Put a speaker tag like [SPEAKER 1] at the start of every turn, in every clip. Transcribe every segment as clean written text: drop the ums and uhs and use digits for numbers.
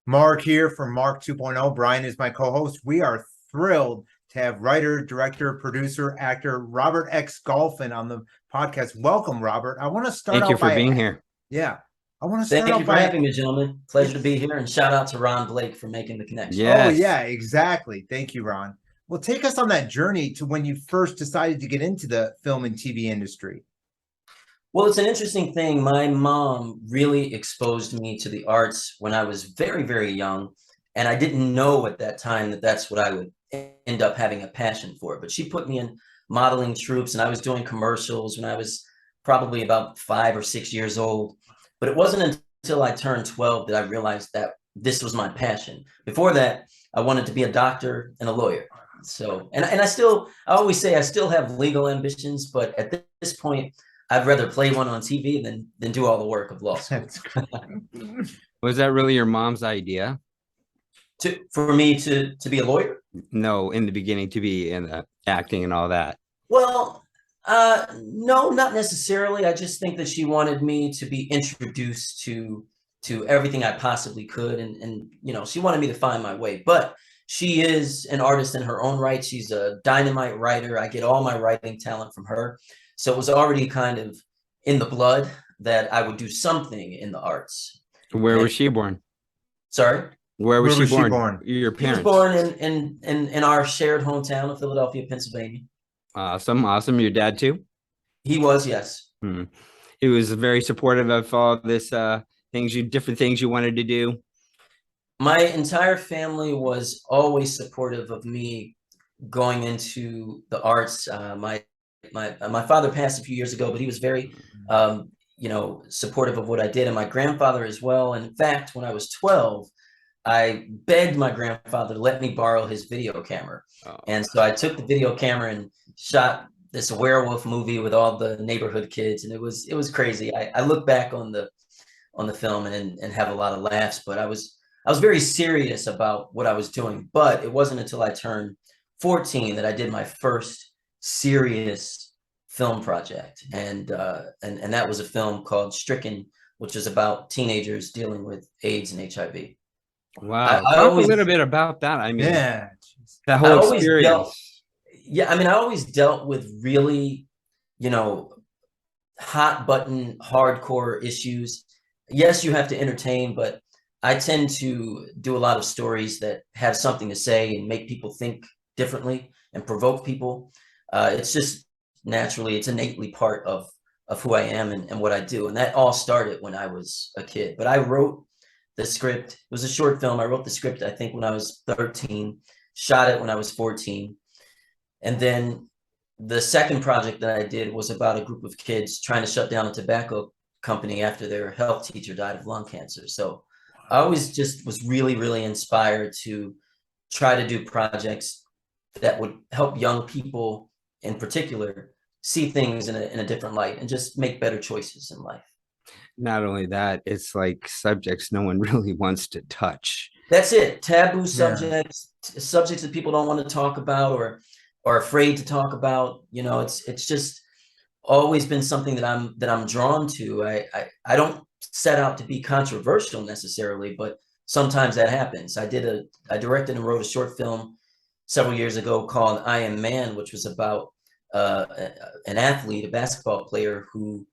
[SPEAKER 1] Mark here from Mark 2.0. Brian is my co-host. We are thrilled to have writer, director, producer, actor Robert X Golphin on the podcast. Welcome, Robert. I want to start
[SPEAKER 2] Thank you
[SPEAKER 1] out
[SPEAKER 2] for
[SPEAKER 1] by
[SPEAKER 2] being here.
[SPEAKER 1] yeah. I want to start
[SPEAKER 3] Thank you
[SPEAKER 1] out
[SPEAKER 3] for
[SPEAKER 1] by
[SPEAKER 3] having me, gentlemen. Pleasure to be here, and shout out to Ron Blake for making the connection.
[SPEAKER 1] Oh
[SPEAKER 2] Yes.
[SPEAKER 1] yeah, exactly. Thank you, Ron. Well, take us on that journey to when you first decided to get into the film and TV industry.
[SPEAKER 3] Well, it's an interesting thing. My mom really exposed me to the arts when I was very, very young, and I didn't know at that time that that's what I would end up having a passion for. But she put me in modeling troupes, and I was doing commercials when I was probably about 5 or 6 years old. But it wasn't until I turned 12 that I realized that this was my passion. Before that, I wanted to be a doctor and a lawyer. So, and I always say I still have legal ambitions, but at this point, I'd rather play one on TV than do all the work of law school.
[SPEAKER 2] Was that really your mom's idea?
[SPEAKER 3] For me to be a lawyer?
[SPEAKER 2] No, in the beginning to be in acting and all that.
[SPEAKER 3] Well, no, not necessarily. I just think that she wanted me to be introduced to everything I possibly could, and she wanted me to find my way. But she is an artist in her own right. She's a dynamite writer. I get all my writing talent from her. So it was already kind of in the blood that I would do something in the arts.
[SPEAKER 2] Where was she born?
[SPEAKER 3] Sorry?
[SPEAKER 2] Where was she born? Your
[SPEAKER 3] She was
[SPEAKER 2] parents?
[SPEAKER 3] born in our shared hometown of Philadelphia, Pennsylvania.
[SPEAKER 2] Awesome. Your dad too?
[SPEAKER 3] He was, yes.
[SPEAKER 2] He was very supportive of all this different things you wanted to do.
[SPEAKER 3] My entire family was always supportive of me going into the arts. My father passed a few years ago, but he was very, supportive of what I did, and my grandfather as well. And in fact, when I was 12, I begged my grandfather to let me borrow his video camera. And so I took the video camera and shot this werewolf movie with all the neighborhood kids, and it was crazy. I look back on the film and have a lot of laughs, but I was very serious about what I was doing. But it wasn't until I turned 14 that I did my first serious film project, and that was a film called Stricken, which is about teenagers dealing with AIDS and HIV.
[SPEAKER 2] Wow. Talk a little bit about that. I mean,
[SPEAKER 1] yeah,
[SPEAKER 2] that whole experience.
[SPEAKER 3] I always dealt with really, hot button, hardcore issues. Yes, you have to entertain, but I tend to do a lot of stories that have something to say and make people think differently and provoke people. It's just naturally, it's innately part of who I am and what I do. And that all started when I was a kid. But I wrote the script. It was a short film. I wrote the script, I think, when I was 13, shot it when I was 14. And then the second project that I did was about a group of kids trying to shut down a tobacco company after their health teacher died of lung cancer. So I always just was really, really inspired to try to do projects that would help young people in particular see things in a different light and just make better choices in life.
[SPEAKER 2] Not only that, it's like subjects no one really wants to touch.
[SPEAKER 3] That's it. Taboo subjects, subjects that people don't want to talk about or are afraid to talk about. It's just always been something that I'm drawn to. I don't set out to be controversial necessarily, but sometimes that happens. I directed and wrote a short film several years ago called I Am Man, which was about an athlete, a basketball player who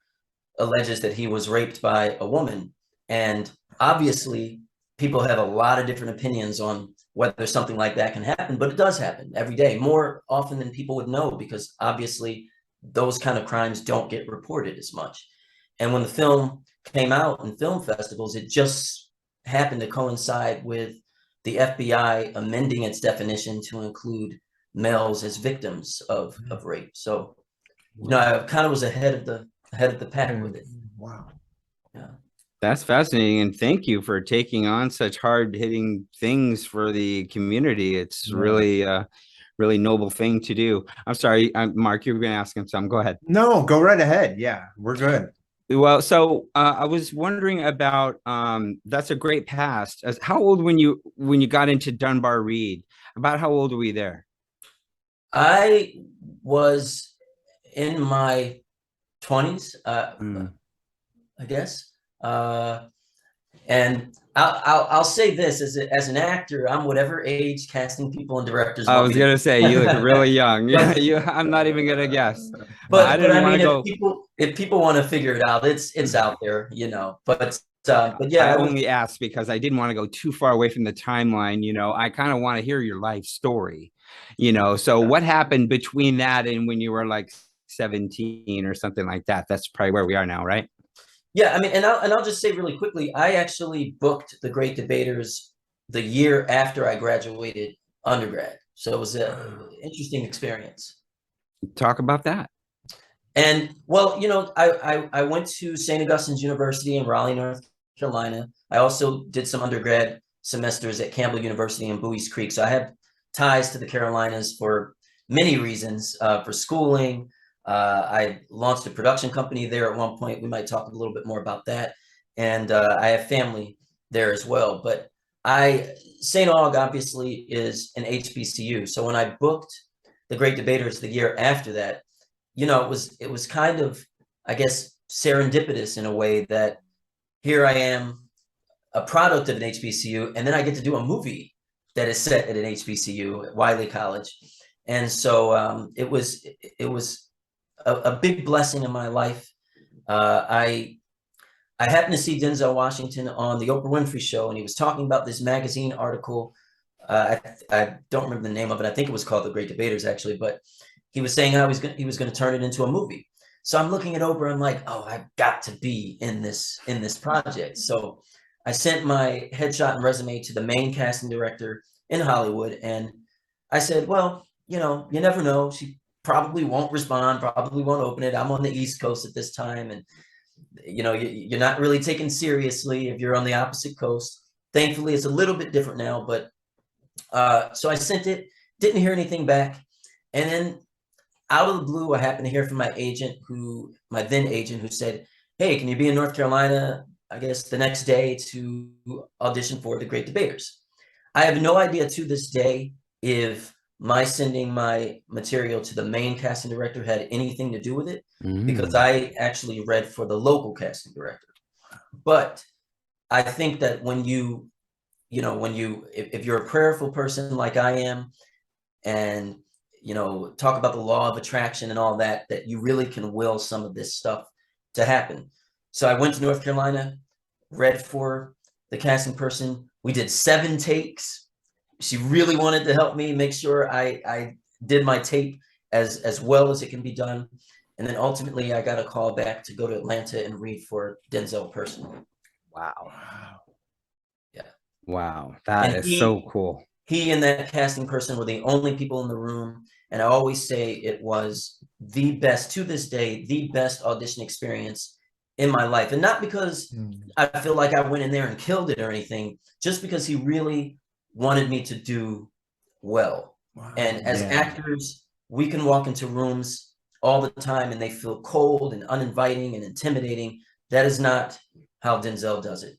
[SPEAKER 3] alleges that he was raped by a woman. And obviously, people have a lot of different opinions on whether something like that can happen, but it does happen every day, more often than people would know, because obviously those kind of crimes don't get reported as much. And when the film came out in film festivals, it just happened to coincide with the FBI amending its definition to include males as victims of rape. So, I kind of was ahead of the pack with it.
[SPEAKER 1] Wow.
[SPEAKER 3] Yeah.
[SPEAKER 2] That's fascinating. And thank you for taking on such hard hitting things for the community. It's really noble thing to do. I'm sorry, Mark, you were going to ask him something. Go ahead.
[SPEAKER 1] No, go right ahead. Yeah, we're good.
[SPEAKER 2] Well, so I was wondering about that's a great past. How old when you got into Dunbar Reed? About how old were we there?
[SPEAKER 3] I was in my 20s, I guess. And I'll say this as an actor, I'm whatever age casting people and directors
[SPEAKER 2] I
[SPEAKER 3] want
[SPEAKER 2] was
[SPEAKER 3] me to
[SPEAKER 2] gonna say you look really young. Yeah,
[SPEAKER 3] But-
[SPEAKER 2] I'm not even gonna guess. But I
[SPEAKER 3] but
[SPEAKER 2] didn't
[SPEAKER 3] I
[SPEAKER 2] want to
[SPEAKER 3] mean,
[SPEAKER 2] go.
[SPEAKER 3] if people want to figure it out, it's out there, you know. But yeah,
[SPEAKER 2] I only asked because I didn't want to go too far away from the timeline. I kind of want to hear your life story. So what happened between that and when you were like 17 or something like that? That's probably where we are now, right?
[SPEAKER 3] Yeah, I mean, and I'll just say really quickly, I actually booked the Great Debaters the year after I graduated undergrad, so it was an interesting experience.
[SPEAKER 2] Talk about that.
[SPEAKER 3] And well, I went to St. Augustine's University in Raleigh, North Carolina. I also did some undergrad semesters at Campbell University in Bowie's Creek. So I have ties to the Carolinas for many reasons, for schooling. I launched a production company there at one point. We might talk a little bit more about that. And I have family there as well. But St. Aug obviously is an HBCU. So when I booked the Great Debaters the year after that, it was kind of, I guess, serendipitous in a way that here I am, a product of an HBCU, and then I get to do a movie that is set at an HBCU at Wiley College. And so it was a big blessing in my life. I happened to see Denzel Washington on the Oprah Winfrey Show, and he was talking about this magazine article. I don't remember the name of it. I think it was called The Great Debaters, actually, but he was saying how he was going to turn it into a movie. So I'm looking at Oprah, I'm like, oh, I've got to be in this project. So I sent my headshot and resume to the main casting director in Hollywood, and I said, well, you never know. She probably won't respond, probably won't open it. I'm on the East Coast at this time, and you're not really taken seriously if you're on the opposite coast. Thankfully, it's a little bit different now, but so I sent it, didn't hear anything back, and then out of the blue, I happened to hear from my then agent, who said, hey, can you be in North Carolina, I guess, the next day to audition for the Great Debaters? I have no idea to this day if my sending my material to the main casting director had anything to do with it, because I actually read for the local casting director. But I think that if you're a prayerful person like I am, and talk about the law of attraction and all that you really can will some of this stuff to happen. So I went to North Carolina, read for the casting person. We did 7 takes. She really wanted to help me make sure I did my tape as well as it can be done. And then ultimately I got a call back to go to Atlanta and read for Denzel personally.
[SPEAKER 2] Wow.
[SPEAKER 3] Yeah.
[SPEAKER 2] Wow. That is so cool.
[SPEAKER 3] He and that casting person were the only people in the room. And I always say it was the best, to this day, the best audition experience in my life. And not because I feel like I went in there and killed it or anything, just because he really wanted me to do well. Wow. And as actors, we can walk into rooms all the time and they feel cold and uninviting and intimidating. That is not how Denzel does it.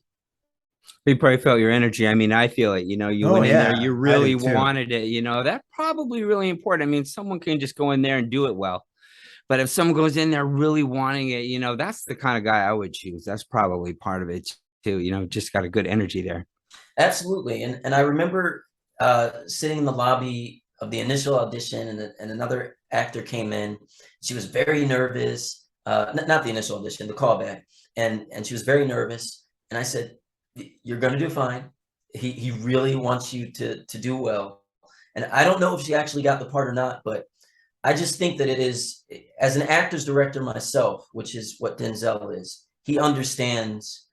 [SPEAKER 2] You probably felt your energy. I mean, I feel it. You went in there, you really wanted it. That's probably really important. I mean, someone can just go in there and do it well. But if someone goes in there really wanting it, that's the kind of guy I would choose. That's probably part of it too. Just got a good energy there.
[SPEAKER 3] Absolutely. And I remember sitting in the lobby of the initial audition, and another actor came in. She was very nervous. Not the initial audition, the callback. And she was very nervous. And I said, you're going to do fine. He really wants you to do well. And I don't know if she actually got the part or not, but I just think that it is, as an actor's director myself, which is what Denzel is, he understands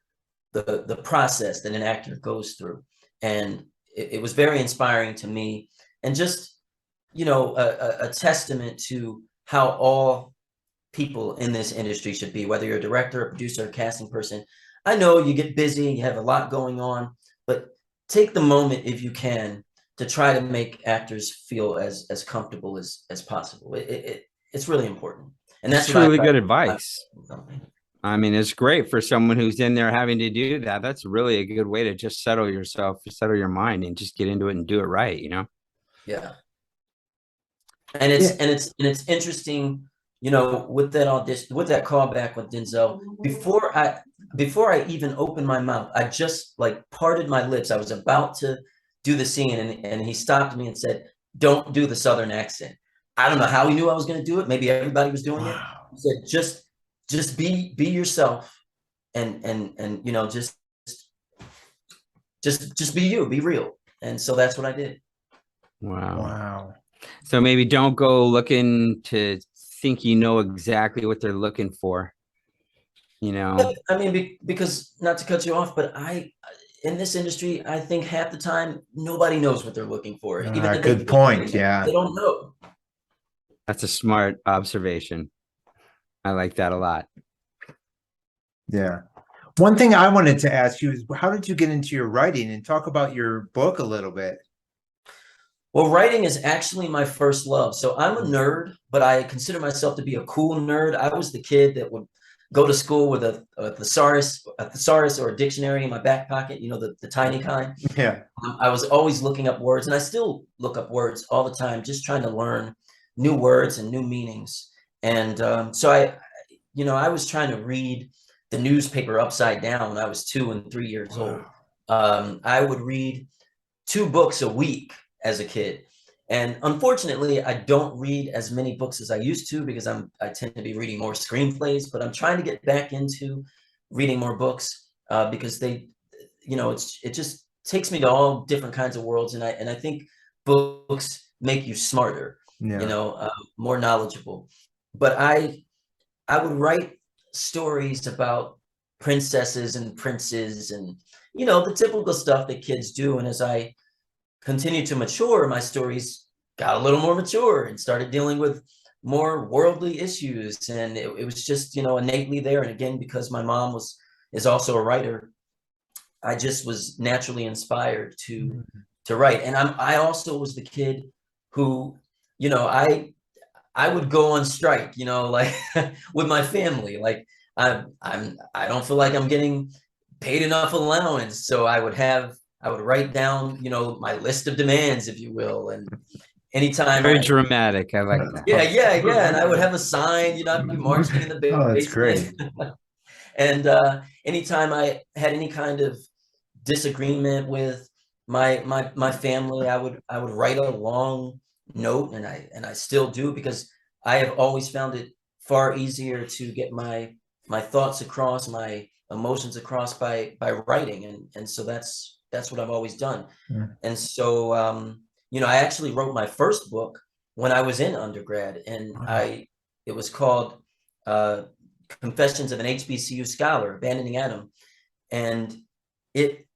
[SPEAKER 3] the process that an actor goes through. And it was very inspiring to me, and just, a testament to how all people in this industry should be, whether you're a director, a producer, a casting person. I know you get busy, you have a lot going on, but take the moment, if you can, to try to make actors feel as comfortable as possible. It's really important. And that's
[SPEAKER 2] really good advice. I mean, it's great for someone who's in there having to do that. That's really a good way to just settle yourself, settle your mind, and just get into it and do it right,
[SPEAKER 3] Yeah. And it's interesting you know, with that audition, with that callback with Denzel, before I even opened my mouth, I just like parted my lips. I was about to do the scene, and he stopped me and said, "Don't do the Southern accent." I don't know how he knew I was going to do it. Maybe everybody was doing it.
[SPEAKER 1] Wow.
[SPEAKER 3] He said, just be yourself, and you know, just be you, be real. And so that's what I did.
[SPEAKER 2] Wow.
[SPEAKER 1] Wow.
[SPEAKER 2] So maybe don't go looking to think you know exactly what they're looking for. You know,
[SPEAKER 3] I mean, because not to cut you off, but in this industry, I think half the time nobody knows what they're looking for. Even if
[SPEAKER 1] Good point. Yeah.
[SPEAKER 3] they don't know.
[SPEAKER 2] that's a smart observation. I like that a lot.
[SPEAKER 1] Yeah. One thing I wanted to ask you is how did you get into your writing, and talk about your book a little bit?
[SPEAKER 3] Well, writing is actually my first love. So I'm a nerd, but I consider myself to be a cool nerd. I was the kid that would go to school with a thesaurus or a dictionary in my back pocket, you know, the tiny kind.
[SPEAKER 1] Yeah.
[SPEAKER 3] I was always looking up words, and I still look up words all the time, just trying to learn new words and new meanings. And so I was trying to read the newspaper upside down when I was 2 and 3 years old. I would read 2 books a week as a kid. And unfortunately, I don't read as many books as I used to because I tend to be reading more screenplays, but I'm trying to get back into reading more books because it just takes me to all different kinds of worlds. And I think books make you smarter,
[SPEAKER 1] Yeah.
[SPEAKER 3] more knowledgeable. But I would write stories about princesses and princes and, the typical stuff that kids do. And as I continued to mature, my stories got a little more mature and started dealing with more worldly issues. And it was just, innately there. And again, because my mom is also a writer, I just was naturally inspired to write. And I also was the kid who, I would go on strike, like with my family. Like I don't feel like I'm getting paid enough allowance. So I would write down, my list of demands, if you will. And anytime
[SPEAKER 2] Very dramatic. I like that.
[SPEAKER 3] yeah. And I would have a sign, I'd be marching in the
[SPEAKER 1] Oh, that's
[SPEAKER 3] basement.
[SPEAKER 1] great.
[SPEAKER 3] And anytime I had any kind of disagreement with my family, I would write a long note, and I still do, because I have always found it far easier to get my thoughts across, my emotions across by writing, and so that's what I've always done.
[SPEAKER 1] Yeah.
[SPEAKER 3] And so I actually wrote my first book when I was in undergrad, and
[SPEAKER 1] Wow.
[SPEAKER 3] it was called Confessions of an HBCU Scholar, Abandoning Adam. And it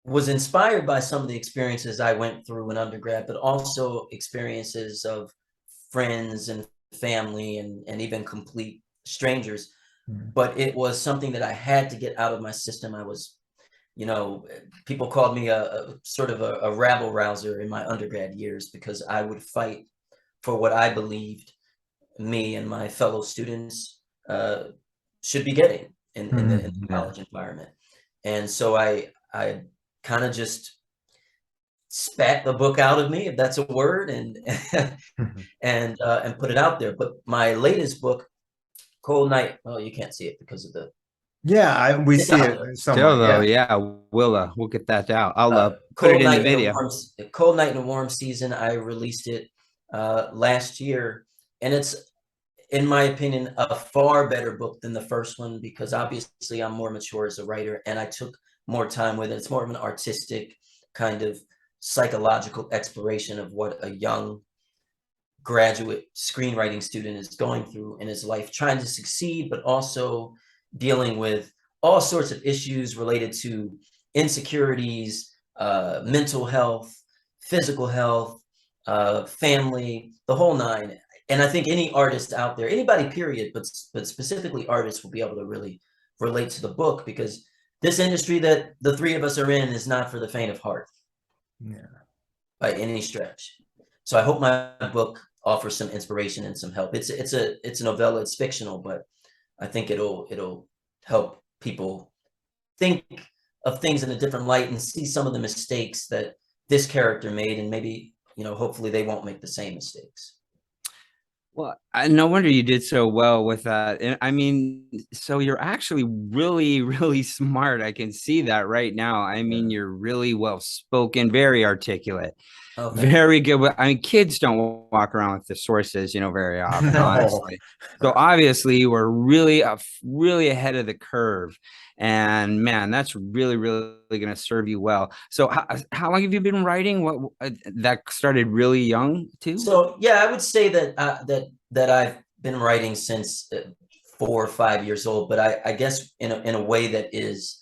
[SPEAKER 3] was inspired by some of the experiences I went through in undergrad, but also experiences of friends and family and even complete strangers. But it was something that I had to get out of my system. I was, people called me a sort of a rabble rouser in my undergrad years, because I would fight for what I believed me and my fellow students should be getting in the college environment. And so I kind of just spat the book out of me, if that's a word, and and put it out there. But my latest book, Cold Night, oh, you can't see it because of the
[SPEAKER 1] Yeah, we
[SPEAKER 3] it's
[SPEAKER 1] see
[SPEAKER 3] out
[SPEAKER 1] it
[SPEAKER 3] there.
[SPEAKER 1] somewhat.
[SPEAKER 2] Still though,
[SPEAKER 1] Yeah.
[SPEAKER 2] we'll get that out. I'll put it in the video.
[SPEAKER 3] Cold Night in a Warm Season. I released it last year, and it's, in my opinion, a far better book than the first one, because obviously I'm more mature as a writer and I took more time with it. It's more of an artistic kind of psychological exploration of what a young graduate screenwriting student is going through in his life, trying to succeed, but also dealing with all sorts of issues related to insecurities, mental health, physical health, family, the whole nine. And I think any artist out there, anybody period, but specifically artists, will be able to really relate to the book, because this industry that the three of us are in is not for the faint of heart.
[SPEAKER 1] Yeah.
[SPEAKER 3] By any stretch. So I hope my book offers some inspiration and some help. It's a novella, it's fictional, but I think it'll help people think of things in a different light and see some of the mistakes that this character made, and maybe, hopefully they won't make the same mistakes.
[SPEAKER 2] Well, no wonder you did so well with that. And I mean, so you're actually really, really smart. I can see that right now. I mean,
[SPEAKER 1] Yeah.
[SPEAKER 2] you're really well spoken, very articulate,
[SPEAKER 3] Oh, thank you.
[SPEAKER 2] very good. I mean, kids don't walk around with the sources, very often,
[SPEAKER 1] No.
[SPEAKER 2] honestly. So obviously, you were really, really ahead of the curve. And man, that's really, really going to serve you well. So, how long have you been writing? What that started really young too?
[SPEAKER 3] So yeah, I would say that that I've been writing since 4 or 5 years old, but I guess in a way that is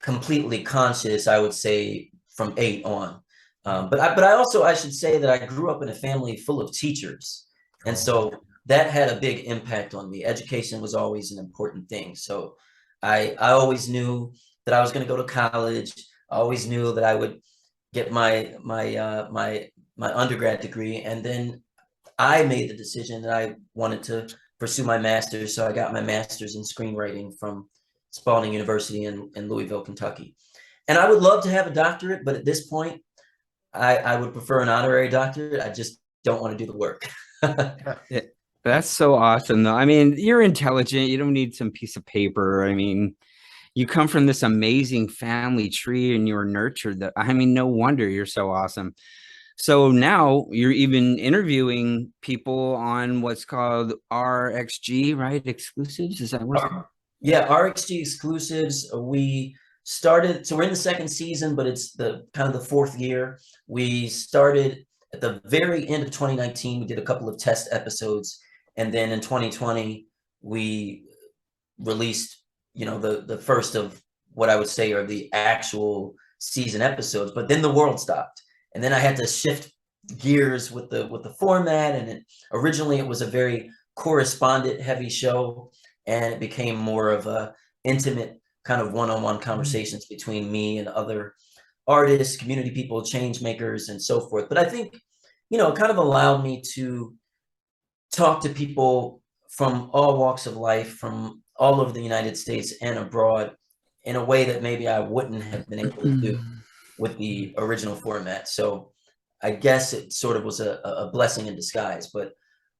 [SPEAKER 3] completely conscious, I would say from 8 on. But I also I should say that I grew up in a family full of teachers, and
[SPEAKER 1] Oh,
[SPEAKER 3] so that had a big impact on me. Education was always an important thing. So I always knew that I was going to go to college. I always knew that I would get my undergrad degree, and then I made the decision that I wanted to pursue my master's. So I got my master's in screenwriting from Spalding University in Louisville, Kentucky. And I would love to have a doctorate, but at this point, I would prefer an honorary doctorate. I just don't want to do the work.
[SPEAKER 2] Yeah, that's so awesome, though. I mean, you're intelligent. You don't need some piece of paper. I mean, you come from this amazing family tree and you were nurtured that, I mean, no wonder you're so awesome. So now you're even interviewing people on what's called RXG, right? Exclusives. Is that what it's called?
[SPEAKER 3] Yeah, RxG exclusives. We started, so we're in the second season, but it's the kind of the fourth year. We started at the very end of 2019. We did a couple of test episodes, and then in 2020 we released, the first of what I would say are the actual season episodes. But then the world stopped, and then I had to shift gears with the format. And originally it was a very correspondent heavy show, and it became more of a intimate kind of one-on-one conversations between me and other artists, community people, change makers, and so forth. But I think, it kind of allowed me to talk to people from all walks of life, from all over the United States and abroad, in a way that maybe I wouldn't have been able to do with the original format. So I guess it sort of was a blessing in disguise. But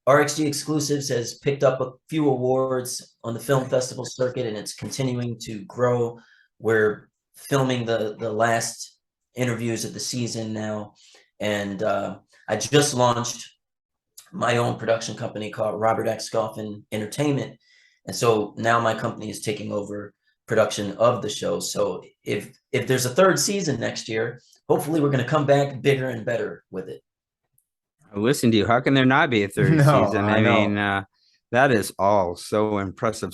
[SPEAKER 3] RxG Exclusives has picked up a few awards on the film festival circuit, and it's continuing to grow. We're filming the last interviews of the season now, and I just launched my own production company called Robert X Golphin Entertainment, and so now my company is taking over production of the show. So if there's a third season next year, hopefully we're going to come back bigger and better with it.
[SPEAKER 2] Listen to you. How can there not be a third
[SPEAKER 1] no,
[SPEAKER 2] season?
[SPEAKER 1] I
[SPEAKER 2] I mean,
[SPEAKER 1] know.
[SPEAKER 2] that is all so impressive.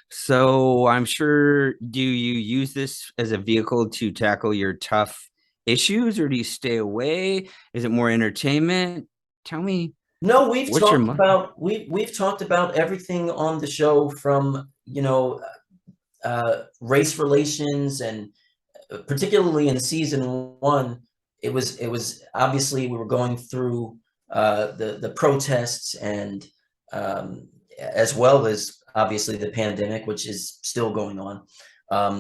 [SPEAKER 2] So I'm sure, do you use this as a vehicle to tackle your tough issues, or do you stay away? Is it more entertainment? Tell me,
[SPEAKER 3] No, we've
[SPEAKER 2] what's your
[SPEAKER 3] talked about we've talked about everything on the show, from race relations, and particularly in season one, it was obviously we were going through the protests, and as well as obviously the pandemic, which is still going on.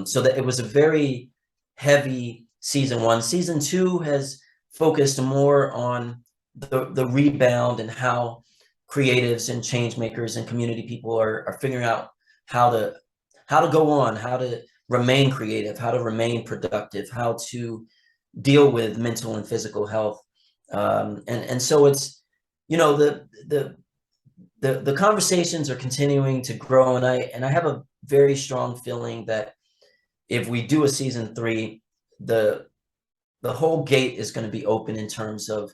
[SPEAKER 3] So that it was a very heavy season one. Season two has focused more on the rebound, and how creatives and change makers and community people are figuring out how to go on, how to remain creative, how to remain productive, how to deal with mental and physical health. And so it's, the conversations are continuing to grow, and I have a very strong feeling that if we do a season three, the whole gate is going to be open in terms of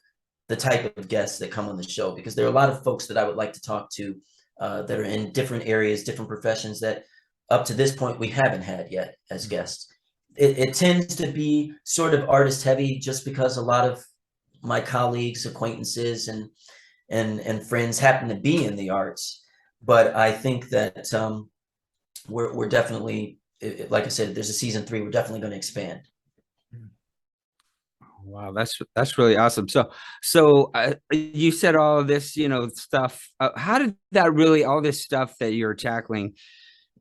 [SPEAKER 3] the type of guests that come on the show, because there are a lot of folks that I would like to talk to that are in different areas, different professions, that up to this point we haven't had yet as guests. It tends to be sort of artist heavy, just because a lot of my colleagues, acquaintances, and friends happen to be in the arts. But I think that we're definitely, like I said, if there's a season three, we're definitely going to expand.
[SPEAKER 2] Wow, that's really awesome. So you said all of this, stuff. How did that really, all this stuff that you're tackling,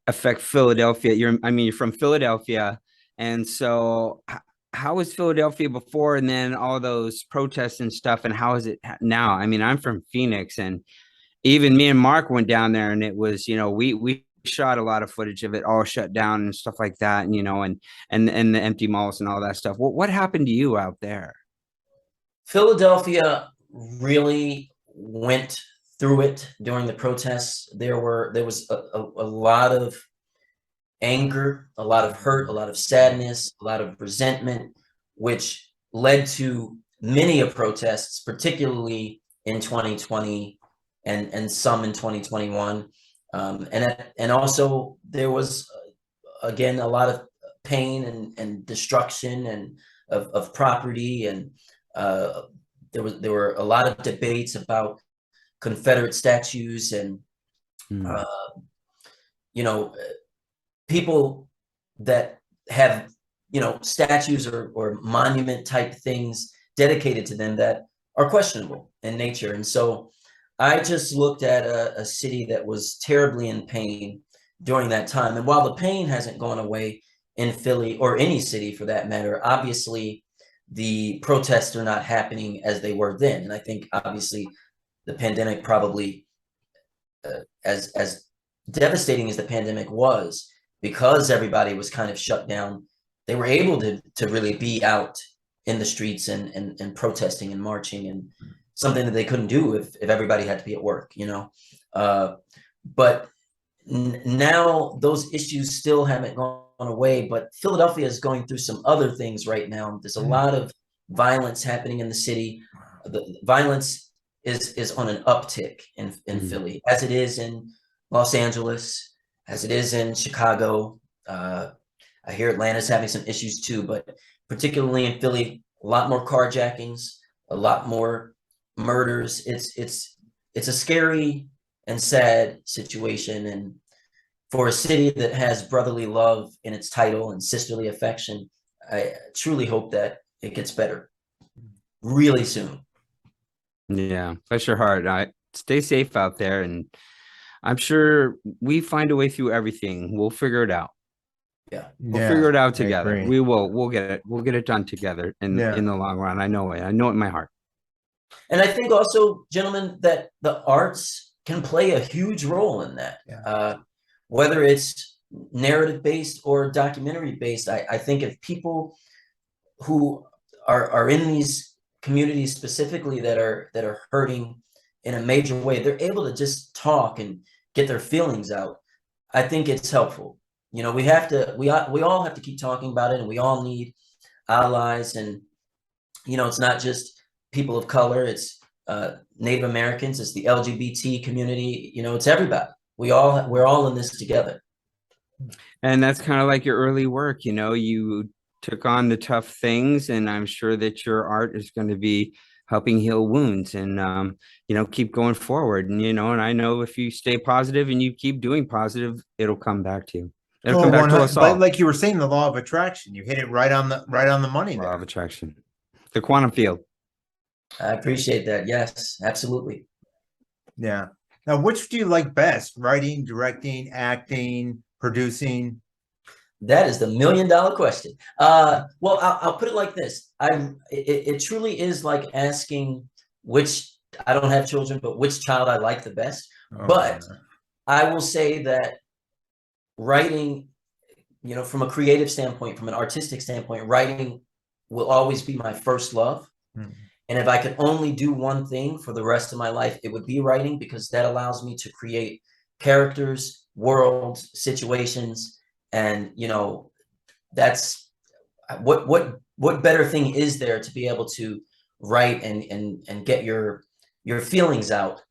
[SPEAKER 2] affect Philadelphia? You're from Philadelphia, and so how was Philadelphia before, and then all those protests and stuff, and how is it now? I mean, I'm from Phoenix, and even me and Mark went down there, and it was, we shot a lot of footage of it all shut down and stuff like that, and and the empty malls and all that stuff. What happened to you out there?
[SPEAKER 3] Philadelphia really went through it during the protests. There was a lot of anger, a lot of hurt, a lot of sadness, a lot of resentment, which led to many of protests, particularly in 2020 and some in 2021. And also there was, again, a lot of pain and destruction and of property. And there were a lot of debates about Confederate statues and, people that have, statues or monument type things dedicated to them that are questionable in nature. And so I just looked at a city that was terribly in pain during that time. And while the pain hasn't gone away in Philly or any city for that matter, obviously the protests are not happening as they were then. And I think obviously the pandemic probably, as devastating as the pandemic was, because everybody was kind of shut down, they were able to really be out in the streets and protesting and marching, and something that they couldn't do if everybody had to be at work, but now those issues still haven't gone away, but Philadelphia is going through some other things right now. There's a lot of violence happening in the city. The violence is on an uptick in Philly, as it is in Los Angeles, as it is in Chicago. I hear Atlanta's having some issues too, but particularly in Philly, a lot more carjackings, a lot more murders. It's a scary and sad situation. And for a city that has brotherly love in its title and sisterly affection, I truly hope that it gets better really soon.
[SPEAKER 2] Yeah, bless your heart. Stay safe out there, and I'm sure we find a way through everything. We'll figure it out.
[SPEAKER 3] Yeah,
[SPEAKER 2] we'll figure it out together. We will. We'll get it. We'll get it done together in the long run. I know it. I know it in my heart.
[SPEAKER 3] And I think also, gentlemen, that the arts can play a huge role in that. Whether it's narrative based or documentary based, I think if people who are in these communities specifically that are hurting in a major way, they're able to just talk and get their feelings out. I think it's helpful. We all have to keep talking about it, and we all need allies. And it's not just people of color, it's Native Americans, it's the LGBT community, it's everybody. We're all in this together.
[SPEAKER 2] And that's kind of like your early work. You took on the tough things, and I'm sure that your art is going to be helping heal wounds and keep going forward. And I know if you stay positive and you keep doing positive, it'll come back to you. It'll come back to us all.
[SPEAKER 1] But like you were saying, the law of attraction, you hit it right on the money.
[SPEAKER 2] Law of attraction, the quantum field.
[SPEAKER 3] I appreciate that. Yes, absolutely.
[SPEAKER 1] Yeah. Now, which do you like best? Writing, directing, acting, producing?
[SPEAKER 3] That is the $1 million question. Well, I'll put it like this. It truly is like asking I don't have children, but which child I like the best. But I will say that writing, from a creative standpoint, from an artistic standpoint, writing will always be my first love. And if I could only do one thing for the rest of my life, it would be writing, because that allows me to create characters, worlds, situations. And, that's what better thing is there to be able to write and get your feelings out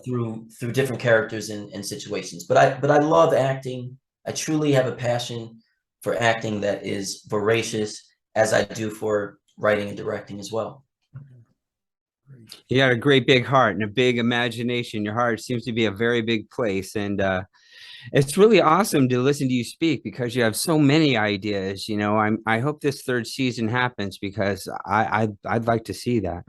[SPEAKER 3] through different characters and situations. But I love acting. I truly have a passion for acting that is voracious, as I do for writing and directing as well.
[SPEAKER 2] You got a great big heart and a big imagination. Your heart seems to be a very big place. And it's really awesome to listen to you speak, because you have so many ideas. I hope this third season happens, because I'd like to see that.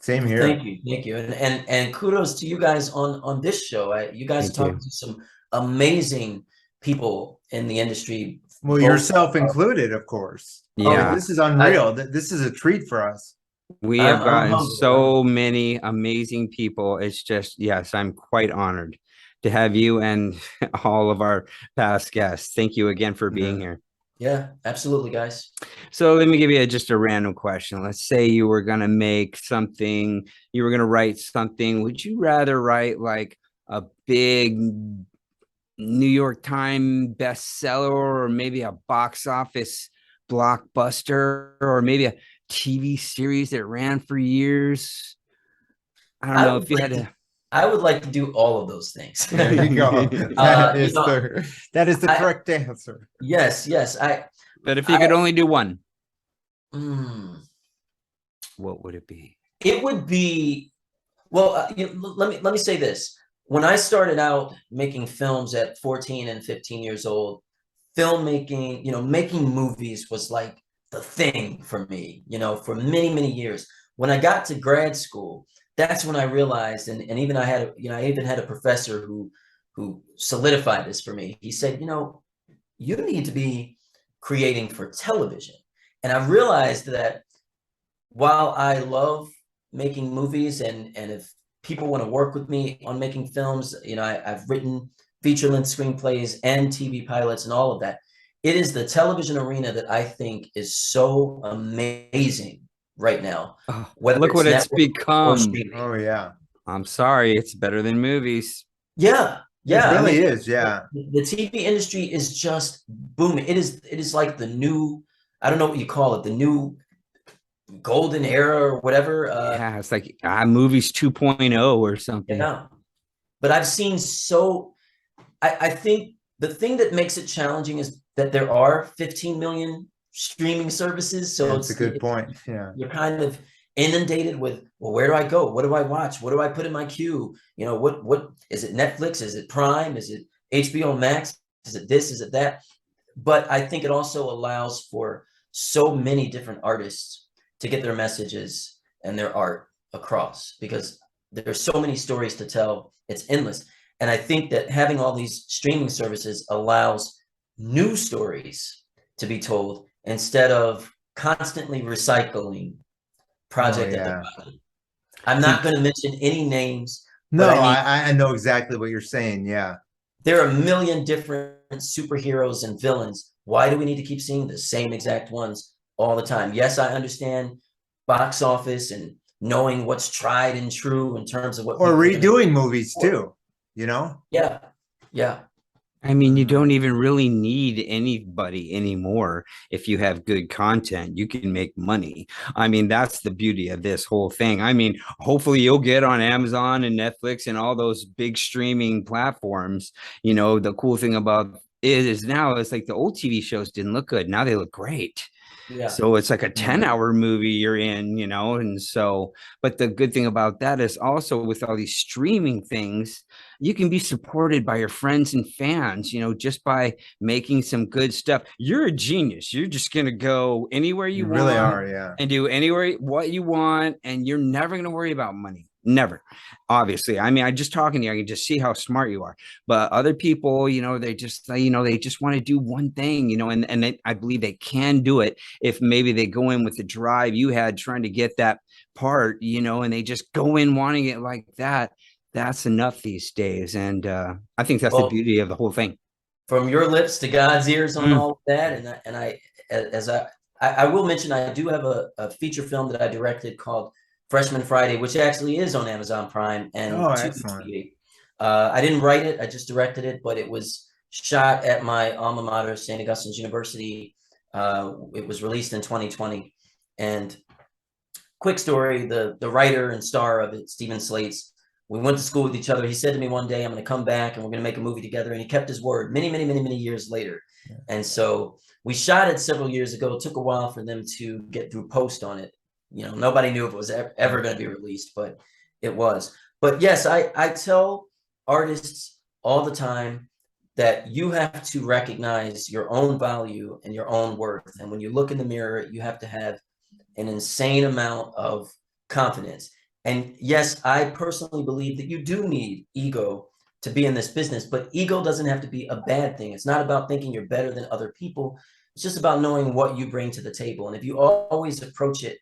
[SPEAKER 1] Same here.
[SPEAKER 3] Thank you. And kudos to you guys on this show. You guys are talking to some amazing people in the industry.
[SPEAKER 1] Well, yourself included, of course.
[SPEAKER 2] Yeah.
[SPEAKER 1] This is unreal. This is a treat for us.
[SPEAKER 2] We have
[SPEAKER 3] I'm
[SPEAKER 2] gotten
[SPEAKER 3] humbled.
[SPEAKER 2] so many amazing people. It's just, yes, I'm quite honored to have you and all of our past guests. Thank you again for being here.
[SPEAKER 3] Yeah, absolutely, guys.
[SPEAKER 2] So let me give you just a random question. Let's say you were going to make something, you were going to write something. Would you rather write like a big New York Times bestseller, or maybe a box office blockbuster, or maybe a TV series that ran for years? I don't know if you had to.
[SPEAKER 3] I would like to do all of those things.
[SPEAKER 1] There you go. That is the correct answer.
[SPEAKER 3] Yes.
[SPEAKER 2] But if you could only do one,
[SPEAKER 3] mm,
[SPEAKER 2] what would it be?
[SPEAKER 3] it would be, well, let me say this. When I started out making films at 14 and 15 years old, filmmaking, making movies was like the thing for me, for many, many years. When I got to grad school, that's when I realized, and even I even had a professor who solidified this for me. He said, you need to be creating for television. And I realized that while I love making movies, and if people want to work with me on making films, I've written feature-length screenplays and TV pilots and all of that. It is the television arena that I think is so amazing right now.
[SPEAKER 2] Oh, look what it's become.
[SPEAKER 1] Oh yeah.
[SPEAKER 2] I'm sorry, it's better than movies.
[SPEAKER 3] Yeah.
[SPEAKER 1] It really is. Yeah.
[SPEAKER 3] The TV industry is just booming. It is like the new, I don't know what you call it, the new golden era or whatever.
[SPEAKER 2] Yeah, it's like movies 2.0 or something.
[SPEAKER 3] Yeah. But I've seen I think the thing that makes it challenging is that there are 15 million streaming services. So
[SPEAKER 1] that's a good point. Yeah.
[SPEAKER 3] You're kind of inundated with, well, where do I go? What do I watch? What do I put in my queue? What is it? Netflix? Is it Prime? Is it HBO Max? Is it this? Is it that? But I think it also allows for so many different artists to get their messages and their art across, because there's so many stories to tell. It's endless. And I think that having all these streaming services allows new stories to be told instead of constantly recycling project at the bottom. I'm not going to mention any names.
[SPEAKER 1] No, I know exactly what you're saying. Yeah.
[SPEAKER 3] There are a million different superheroes and villains. Why do we need to keep seeing the same exact ones all the time? Yes, I understand box office and knowing what's tried and true in terms of what,
[SPEAKER 1] or redoing movies too,
[SPEAKER 3] Yeah.
[SPEAKER 2] I mean, you don't even really need anybody anymore. If you have good content, you can make money. I mean, that's the beauty of this whole thing. I mean, hopefully you'll get on Amazon and Netflix and all those big streaming platforms. The cool thing about it is now it's like the old TV shows didn't look good. Now they look great.
[SPEAKER 3] Yeah.
[SPEAKER 2] So it's like a 10-hour movie you're in, and so, but the good thing about that is also with all these streaming things, you can be supported by your friends and fans, just by making some good stuff. You're a genius. You're just going to go anywhere you want.
[SPEAKER 1] Really are, yeah.
[SPEAKER 2] And do anywhere what you want. And you're never going to worry about money. Never. Obviously. I mean, I just talking to you, I can just see how smart you are. But other people, they just want to do one thing, and I believe they can do it if maybe they go in with the drive you had trying to get that part, and they just go in wanting it like that. That's enough these days. And I think that's the beauty of the whole thing.
[SPEAKER 3] From your lips to God's ears on all of that. And I will mention, I do have a feature film that I directed called Freshman Friday, which actually is on Amazon Prime and
[SPEAKER 1] excellent.
[SPEAKER 3] I didn't write it, I just directed it, but it was shot at my alma mater, St. Augustine's University. It was released in 2020. And quick story, the writer and star of it, Stephen Slates, we went to school with each other. He said to me one day, I'm going to come back and we're going to make a movie together. And he kept his word many, many, many, many years later. Yeah. And so we shot it several years ago. It took a while for them to get through post on it. Nobody knew if it was ever going to be released, but it was. But yes, I tell artists all the time that you have to recognize your own value and your own worth. And when you look in the mirror, you have to have an insane amount of confidence. And yes, I personally believe that you do need ego to be in this business, but ego doesn't have to be a bad thing. It's not about thinking you're better than other people. It's just about knowing what you bring to the table. And if you always approach it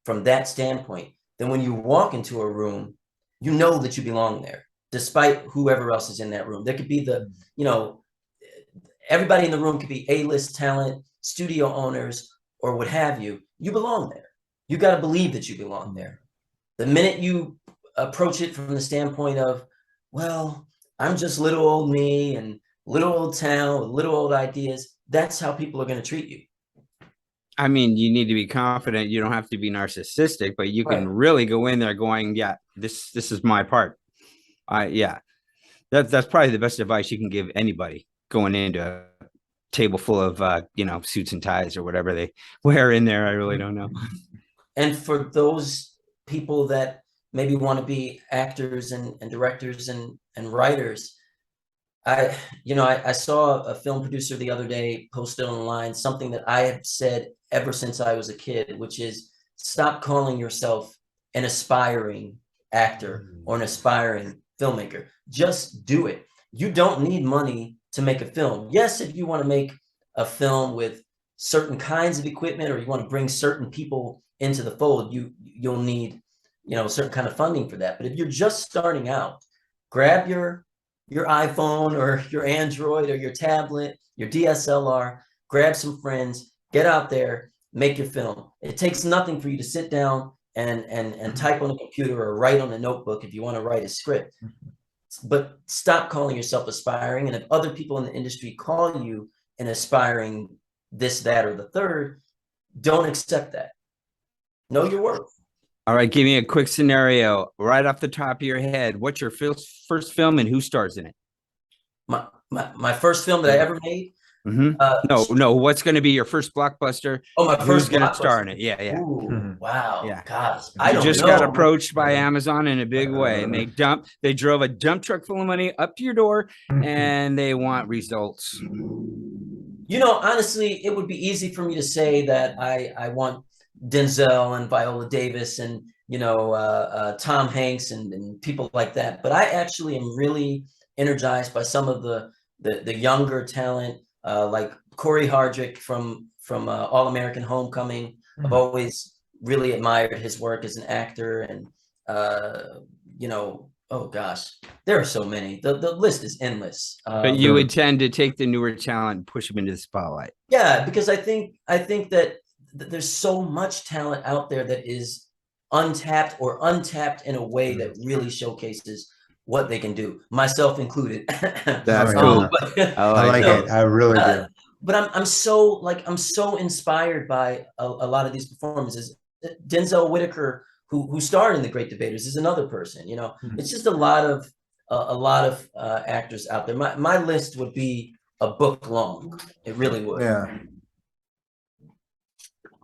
[SPEAKER 3] from that standpoint, then when you walk into a room, you know that you belong there, despite whoever else is in that room. There could be everybody in the room could be A-list talent, studio owners, or what have you. You belong there. You got to believe that you belong there. The minute you approach it from the standpoint of, well, I'm just little old me and little old town with little old ideas, that's how people are going to treat you.
[SPEAKER 2] I mean, you need to be confident. You don't have to be narcissistic, but you can really go in there going, yeah, this is my part. That's probably the best advice you can give anybody going into a table full of suits and ties or whatever they wear in there. I really don't know. And
[SPEAKER 3] for those people that maybe want to be actors and directors and writers, I saw a film producer the other day posted online something that I have said ever since I was a kid, which is stop calling yourself an aspiring actor or an aspiring filmmaker. Just do it. You don't need money to make a film. Yes, if you want to make a film with certain kinds of equipment, or you want to bring certain people into the fold, you'll need certain kind of funding for that. But if you're just starting out, grab your iPhone or your Android or your tablet, your DSLR, grab some friends, get out there, make your film. It takes nothing for you to sit down and type on a computer or write on a notebook if you want to write a script. But stop calling yourself aspiring. And if other people in the industry call you an aspiring this, that, or the third, don't accept that. Know your worth.
[SPEAKER 2] All right, give me a quick scenario right off the top of your head. What's your first film and who stars in it?
[SPEAKER 3] My first film that I ever made?
[SPEAKER 2] No. What's going to be your first blockbuster?
[SPEAKER 3] Oh, my
[SPEAKER 2] Who's
[SPEAKER 3] first
[SPEAKER 2] going to star in it? Yeah.
[SPEAKER 3] Ooh, wow.
[SPEAKER 2] Yeah.
[SPEAKER 3] Gosh,
[SPEAKER 2] I just got approached by Amazon in a big way, and they drove a dump truck full of money up to your door, and they want results.
[SPEAKER 3] Honestly, it would be easy for me to say that I want Denzel and Viola Davis and Tom Hanks and people like that, but I actually am really energized by some of the younger talent, like Corey Hardrick from All American Homecoming. I've always really admired his work as an actor, and oh gosh, there are so many. The list is endless.
[SPEAKER 2] But you would tend to take the newer talent and push them into the spotlight.
[SPEAKER 3] Yeah, because I think that there's so much talent out there that is untapped in a way that really showcases what they can do, myself included.
[SPEAKER 2] That's cool.
[SPEAKER 1] I like it. I really do.
[SPEAKER 3] But I'm so inspired by a lot of these performances. Denzel Whitaker, who starred in The Great Debaters, is another person. It's just a lot of actors out there. My list would be a book long. It really would.
[SPEAKER 1] Yeah.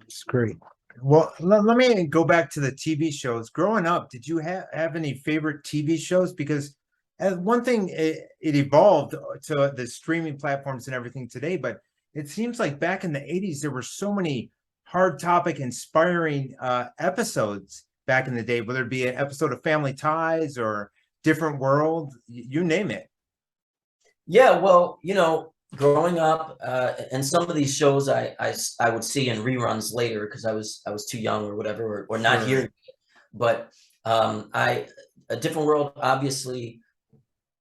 [SPEAKER 1] It's great. Well, let me go back to the TV shows. Growing up, did you have any favorite TV shows? Because one thing, it evolved to the streaming platforms and everything today, but it seems like back in the 80s, there were so many hard topic, inspiring episodes back in the day, whether it be an episode of Family Ties or Different World, you name it.
[SPEAKER 3] Yeah, well, growing up, and some of these shows I would see in reruns later because I was too young or whatever, or not hearing it. But A Different World obviously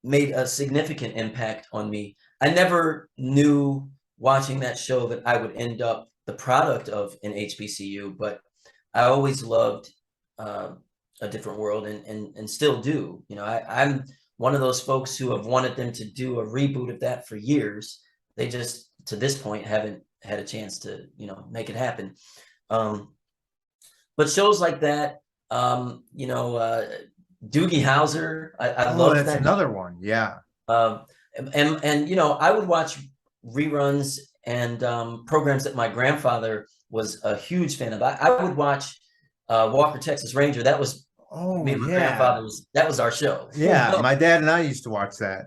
[SPEAKER 3] made a significant impact on me. I never knew watching that show that I would end up the product of an HBCU, but I always loved A Different World and still do. I'm one of those folks who have wanted them to do a reboot of that for years. They just, to this point, haven't had a chance to, make it happen. But shows like that, Doogie Howser, I love that.
[SPEAKER 1] That's another one, yeah.
[SPEAKER 3] And I would watch reruns and programs that my grandfather was a huge fan of. I would watch Walker, Texas Ranger. That was me and my grandfather's. That was our show.
[SPEAKER 1] Yeah, my dad and I used to watch that.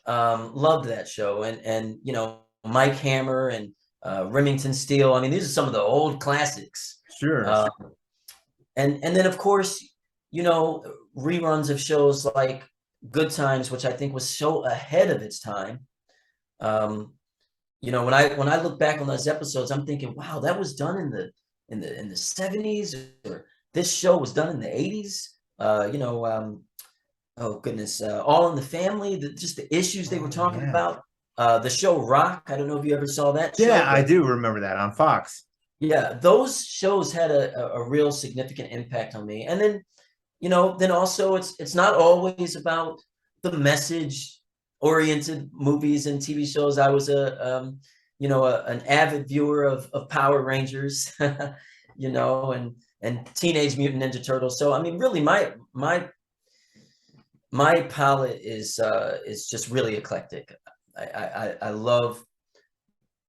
[SPEAKER 3] Loved that show, and Mike Hammer and Remington Steele. I mean, these are some of the old classics.
[SPEAKER 1] Sure.
[SPEAKER 3] And then of course, reruns of shows like Good Times, which I think was so ahead of its time. When I look back on those episodes, I'm thinking, wow, that was done in the in the 70s, or this show was done in the 80s. Oh goodness, All in the Family, just the issues they were talking about. The show Rock, I don't know if you ever saw that show.
[SPEAKER 1] Yeah, I do remember that on Fox.
[SPEAKER 3] Yeah, those shows had a real significant impact on me. And then, then also it's not always about the message oriented movies and TV shows. I was an avid viewer of Power Rangers, and Teenage Mutant Ninja Turtles. So I mean, really, my palette is just really eclectic. I love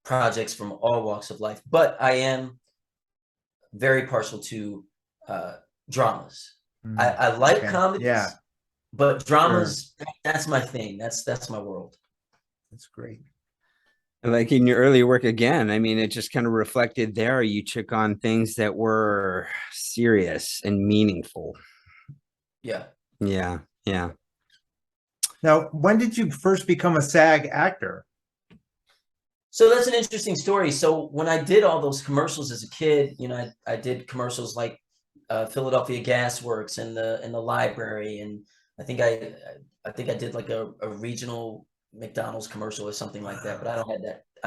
[SPEAKER 3] projects from all walks of life, but I am very partial to dramas. I like comedies, but dramas, that's my thing. That's my world.
[SPEAKER 1] That's great.
[SPEAKER 2] Like in your earlier work, again, I mean, it just kind of reflected there. You took on things that were serious and meaningful.
[SPEAKER 3] Yeah.
[SPEAKER 2] Yeah. Yeah.
[SPEAKER 1] Now, when did you first become a SAG actor?
[SPEAKER 3] So that's an interesting story. So when I did all those commercials as a kid, I did commercials like Philadelphia Gas Works and the library, and I think I did like a regional McDonald's commercial or something like that. But I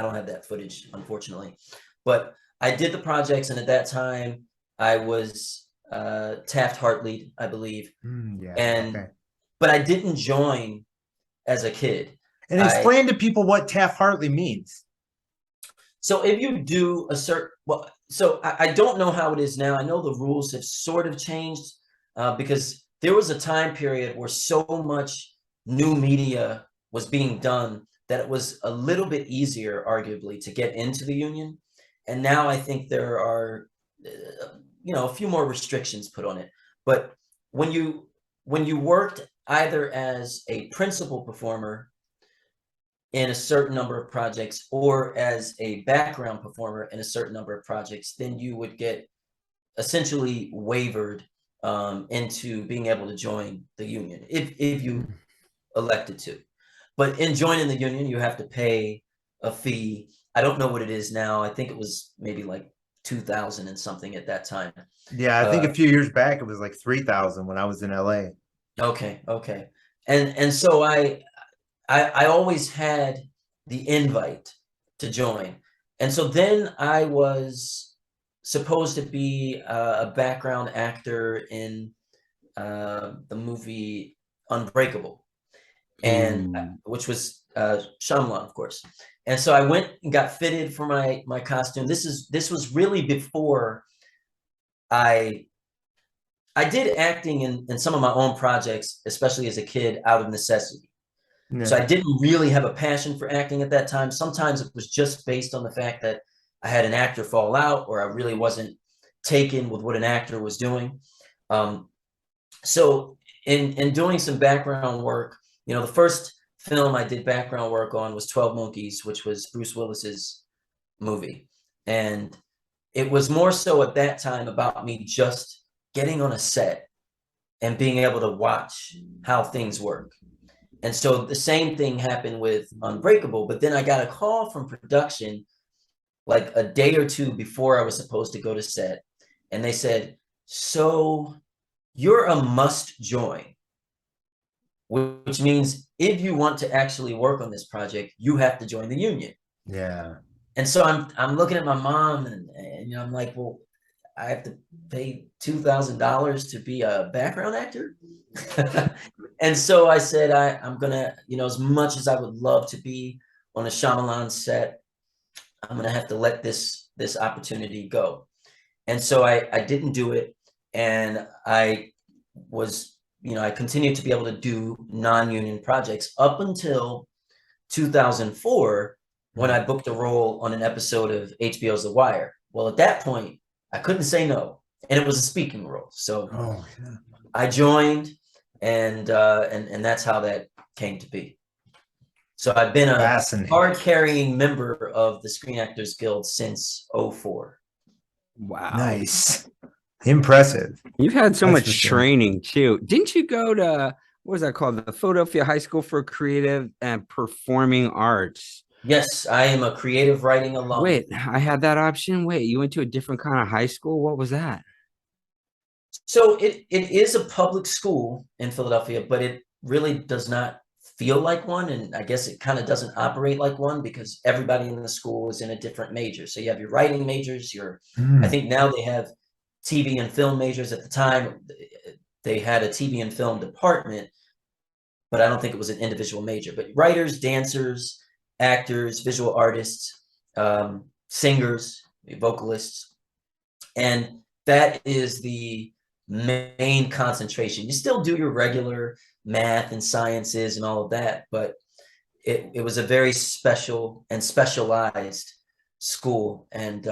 [SPEAKER 3] don't have that footage, unfortunately. But I did the projects, and at that time I was Taft-Hartley, I believe. But I didn't join as a kid.
[SPEAKER 1] And explain to people what Taft-Hartley means.
[SPEAKER 3] So if you do a certain, so I don't know how it is now. I know the rules have sort of changed because there was a time period where so much new media was being done that it was a little bit easier, arguably, to get into the union. And now I think there are, a few more restrictions put on it. But when you worked either as a principal performer in a certain number of projects or as a background performer in a certain number of projects, then you would get essentially wavered into being able to join the union if you elected to. But in joining the union, you have to pay a fee. I don't know what it is now. I think it was maybe like 2,000 and something at that time.
[SPEAKER 1] Yeah, I think a few years back it was like 3,000 when I was in LA.
[SPEAKER 3] Okay. And so I always had the invite to join. And so then I was supposed to be a background actor in the movie Unbreakable, and which was Shyamalan, of course. And so I went and got fitted for my costume. This was really before I did acting in some of my own projects, especially as a kid, out of necessity. Yeah. So I didn't really have a passion for acting at that time. Sometimes it was just based on the fact that I had an actor fall out, or I really wasn't taken with what an actor was doing. So in doing some background work, the first film I did background work on was 12 Monkeys, which was Bruce Willis's movie. And it was more so at that time about me just getting on a set and being able to watch how things work. And so the same thing happened with Unbreakable, but then I got a call from production like a day or two before I was supposed to go to set. And they said, so you're a must join, which means if you want to actually work on this project, you have to join the union.
[SPEAKER 1] Yeah.
[SPEAKER 3] And so I'm looking at my mom and I'm like, well, I have to pay $2,000 to be a background actor. And so I said, I'm going to, as much as I would love to be on a Shyamalan set, I'm going to have to let this opportunity go. And so I didn't do it. And I was, I continued to be able to do non-union projects up until 2004, when I booked a role on an episode of HBO's The Wire. Well, at that point, I couldn't say no, and it was a speaking role. So I joined, and that's how that came to be. So I've been a card-carrying member of the Screen Actors Guild since 2004.
[SPEAKER 2] Wow.
[SPEAKER 1] Nice. Impressive.
[SPEAKER 2] You've had so much training too. Didn't you go to, what was that called? The Philadelphia High School for Creative and Performing Arts.
[SPEAKER 3] Yes, I am a creative writing alum.
[SPEAKER 2] Wait, I had that option. Wait, you went to a different kind of high school? What was that?
[SPEAKER 3] So it is a public school in Philadelphia, but it really does not feel like one. And I guess it kind of doesn't operate like one because everybody in the school is in a different major. So you have your writing majors, I think now they have TV and film majors. At the time, they had a TV and film department, but I don't think it was an individual major. But writers, dancers, actors, visual artists, singers, vocalists, and that is the main concentration. You still do your regular math and sciences and all of that, but it was a very special and specialized school. And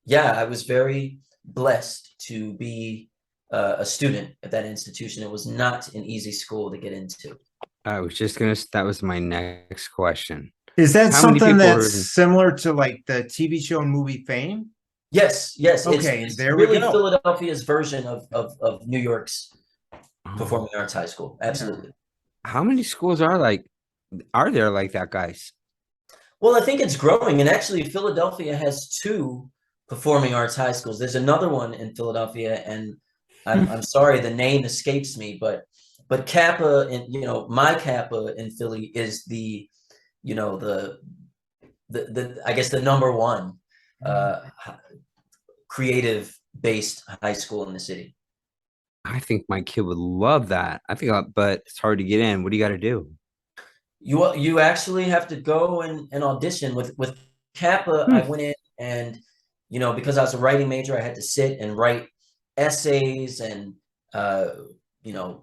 [SPEAKER 3] yeah, I was very blessed to be a student at that institution. It was not an easy school to get into.
[SPEAKER 2] I was just gonna, that was my next question.
[SPEAKER 1] Is that
[SPEAKER 2] How many
[SPEAKER 1] something
[SPEAKER 2] people
[SPEAKER 1] that's
[SPEAKER 2] are in-
[SPEAKER 1] similar to like the TV show and movie Fame?
[SPEAKER 3] Yes, yes.
[SPEAKER 1] Okay,
[SPEAKER 3] It's
[SPEAKER 1] there we
[SPEAKER 3] really
[SPEAKER 1] go.
[SPEAKER 3] Philadelphia's version of New York's Performing
[SPEAKER 2] Oh,
[SPEAKER 3] Arts High School. Absolutely.
[SPEAKER 2] how many schools are there like that, guys?
[SPEAKER 3] Well, I think it's growing, and actually, Philadelphia has two performing arts high schools. There's another one in Philadelphia, and I'm sorry, the name escapes me, but Kappa, and my Kappa in Philly is the you know the I guess the number one creative based high school in the city.
[SPEAKER 2] I think my kid would love that. But it's hard to get in. What do you got to do?
[SPEAKER 3] You actually have to go and audition with Kappa. I went in and because I was a writing major, I had to sit and write essays and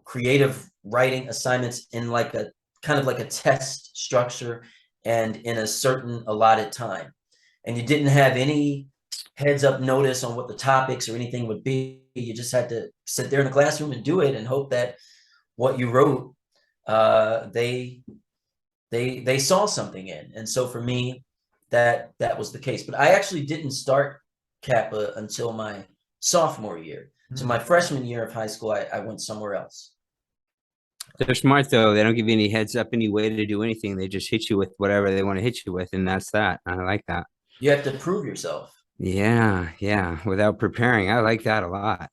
[SPEAKER 3] creative writing assignments in like a kind of like a test structure and in a certain allotted time. And you didn't have any heads up notice on what the topics or anything would be. You just had to sit there in the classroom and do it and hope that what you wrote, they saw something in. And so for me, that was the case. But I actually didn't start Kappa until my sophomore year. So my freshman year of high school, I went somewhere else.
[SPEAKER 2] They're smart though. They don't give you any heads up, any way to do anything. They just hit you with whatever they want to hit you with, and that's that. I like that.
[SPEAKER 3] You have to prove yourself.
[SPEAKER 2] Yeah. Without preparing, I like that a lot.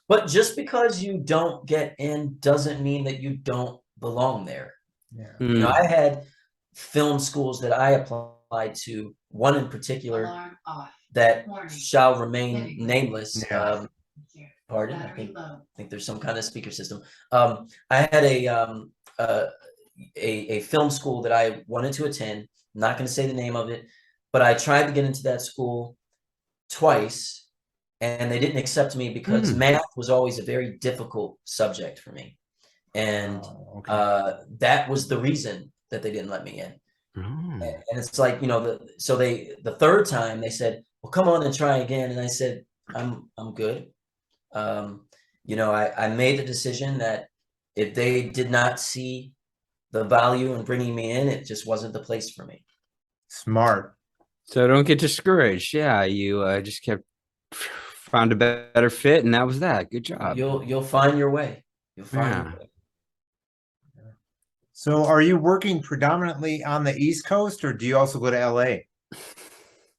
[SPEAKER 3] But just because you don't get in doesn't mean that you don't belong there.
[SPEAKER 1] Yeah.
[SPEAKER 3] I had film schools that I applied to, one in particular that shall remain nameless.
[SPEAKER 1] Yeah.
[SPEAKER 3] Pardon, I think there's some kind of speaker system. I had a film school that I wanted to attend. I'm not going to say the name of it, but I tried to get into that school twice, and they didn't accept me because math was always a very difficult subject for me. And that was the reason that they didn't let me in. And it's like, the third time they said, well, come on and try again. And I said, I'm good. I made the decision that if they did not see the value in bringing me in, it just wasn't the place for me.
[SPEAKER 1] Smart.
[SPEAKER 2] So don't get discouraged. Yeah, you just found a better fit, and that was that. Good job.
[SPEAKER 3] You'll find your way. You'll find your way.
[SPEAKER 1] So are you working predominantly on the East Coast, or do you also go to LA?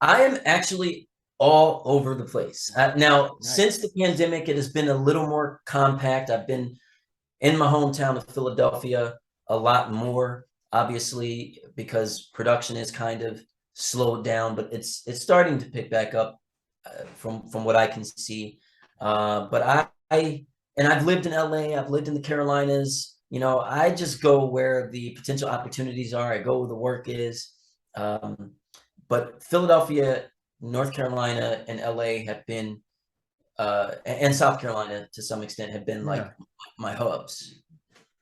[SPEAKER 3] I am actually all over the place. Now, since the pandemic, it has been a little more compact. I've been in my hometown of Philadelphia a lot more, obviously, because production is kind of slowed down, but it's starting to pick back up from what I can see. But I've lived in LA, I've lived in the Carolinas. I just go where the potential opportunities are. I go where the work is. But Philadelphia, North Carolina, and LA have been, and South Carolina to some extent, have been like my hubs.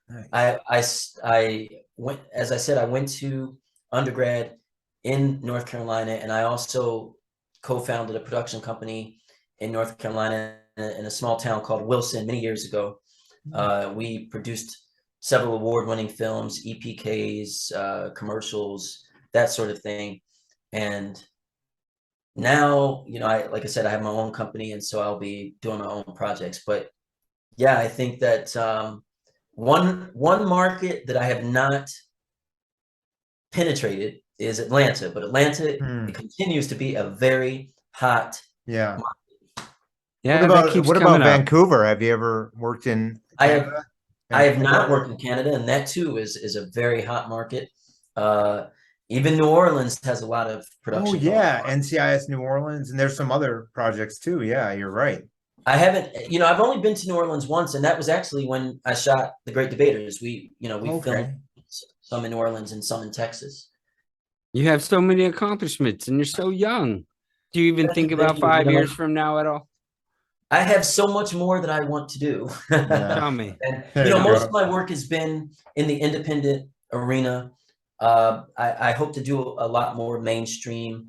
[SPEAKER 3] Nice. I went, as I said, I went to undergrad in North Carolina, and I also co-founded a production company in North Carolina in a small town called Wilson many years ago. We produced several award-winning films, EPKs, commercials, that sort of thing. And now, like I said, I have my own company, and so I'll be doing my own projects. But yeah, I think that one market that I have not penetrated is Atlanta, but Atlanta it continues to be a very hot.
[SPEAKER 1] Yeah.
[SPEAKER 2] Yeah, that keeps
[SPEAKER 1] what
[SPEAKER 2] coming
[SPEAKER 1] about
[SPEAKER 2] up.
[SPEAKER 1] Vancouver? Have you ever worked in Canada?
[SPEAKER 3] I have not worked in Canada, and that too is a very hot market. Even New Orleans has a lot of production.
[SPEAKER 1] Oh yeah, NCIS New Orleans, and there's some other projects too. Yeah, you're right.
[SPEAKER 3] I haven't, I've only been to New Orleans once, and that was actually when I shot The Great Debaters. We filmed some in New Orleans and some in Texas.
[SPEAKER 2] You have so many accomplishments, and you're so young. Do you even think about 5 years from now at all?
[SPEAKER 3] I have so much more that I want to do.
[SPEAKER 2] Tell me.
[SPEAKER 3] And most of my work has been in the independent arena. I hope to do a lot more mainstream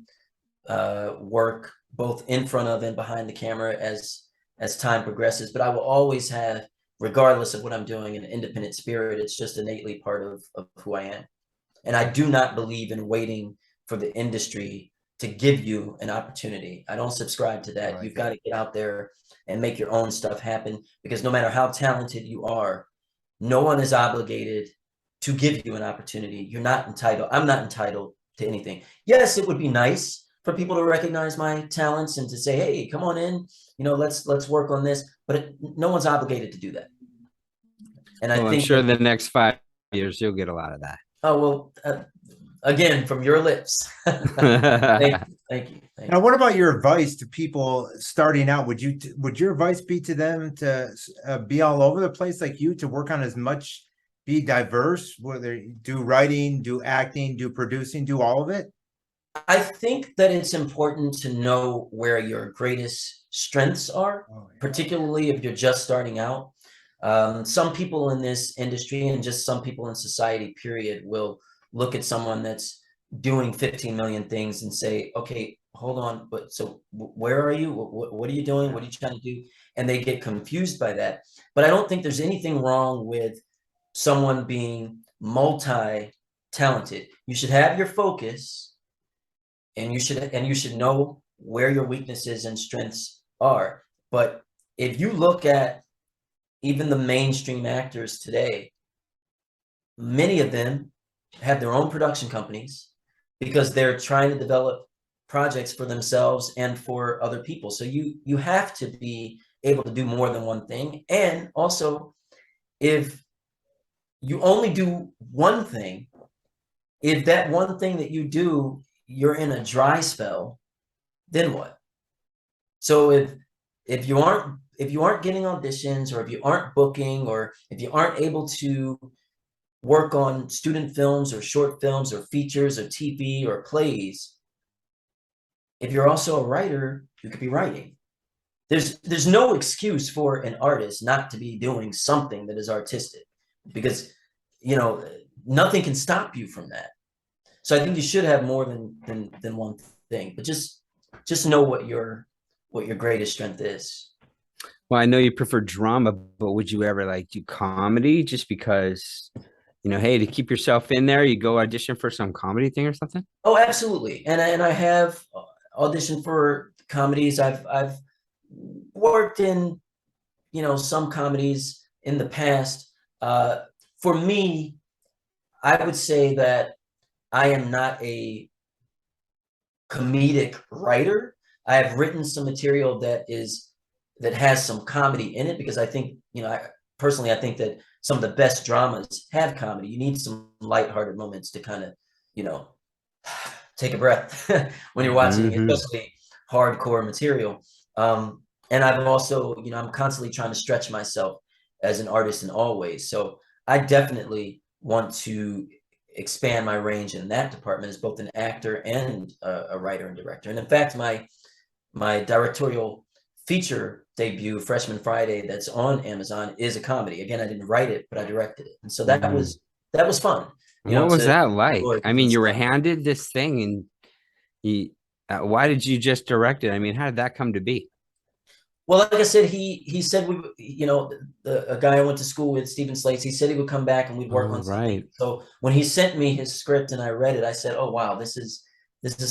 [SPEAKER 3] work, both in front of and behind the camera as time progresses. But I will always have, regardless of what I'm doing, an independent spirit. It's just innately part of who I am. And I do not believe in waiting for the industry to give you an opportunity. I don't subscribe to that. You've got to get out there and make your own stuff happen, because no matter how talented you are, no one is obligated to give you an opportunity. You're not entitled. I'm not entitled to anything. Yes, it would be nice for people to recognize my talents and to say, hey, come on in, let's work on this. But no one's obligated to do that. And I think
[SPEAKER 2] I'm sure the next 5 years you'll get a lot of that.
[SPEAKER 3] Oh, well, again, from your lips. Thank you.
[SPEAKER 1] Now, what about your advice to people starting out? Would your advice be to them to be all over the place like you, to work on as much, be diverse, whether you do writing, do acting, do producing, do all of it?
[SPEAKER 3] I think that it's important to know where your greatest strengths are, particularly if you're just starting out. Some people in this industry, and just some people in society, period, will look at someone that's doing 15 million things and say, okay, hold on, but so where are you? What are you doing? What are you trying to do? And they get confused by that. But I don't think there's anything wrong with someone being multi-talented. You should have your focus, and you should know where your weaknesses and strengths are. But if you look at even the mainstream actors today, many of them have their own production companies because they're trying to develop projects for themselves and for other people. So you have to be able to do more than one thing. And also, if you only do one thing, if that one thing that you do, you're in a dry spell, then what? So if you aren't getting auditions, or if you aren't booking, or if you aren't able to work on student films or short films or features or TV or plays, if you're also a writer, you could be writing. There's no excuse for an artist not to be doing something that is artistic, because nothing can stop you from that. So I think you should have more than one thing, but just know what your greatest strength is.
[SPEAKER 2] Well, I know you prefer drama, but would you ever do comedy, just because, hey, to keep yourself in there, you go audition for some comedy thing or something?
[SPEAKER 3] Oh, absolutely. And I have auditioned for comedies. I've worked in, some comedies in the past. For me, I would say that I am not a comedic writer. I have written some material that has some comedy in it, because I think, I think that some of the best dramas have comedy. You need some lighthearted moments to kind of, take a breath when you're watching, especially hardcore material. And I've also, I'm constantly trying to stretch myself as an artist in all ways. So I definitely want to expand my range in that department as both an actor and a writer and director. And in fact, my directorial feature debut, Freshman Friday, that's on Amazon, is a comedy. Again, I didn't write it, but I directed it, and so that was fun.
[SPEAKER 2] What was that like? I mean, you were handed this thing, and why did you just direct it? I mean, how did that come to be?
[SPEAKER 3] Well, like I said, he said a guy I went to school with, Stephen Slates, he said he would come back and we'd work on something.
[SPEAKER 2] Right.
[SPEAKER 3] So when he sent me his script and I read it, I said, "Oh wow, this is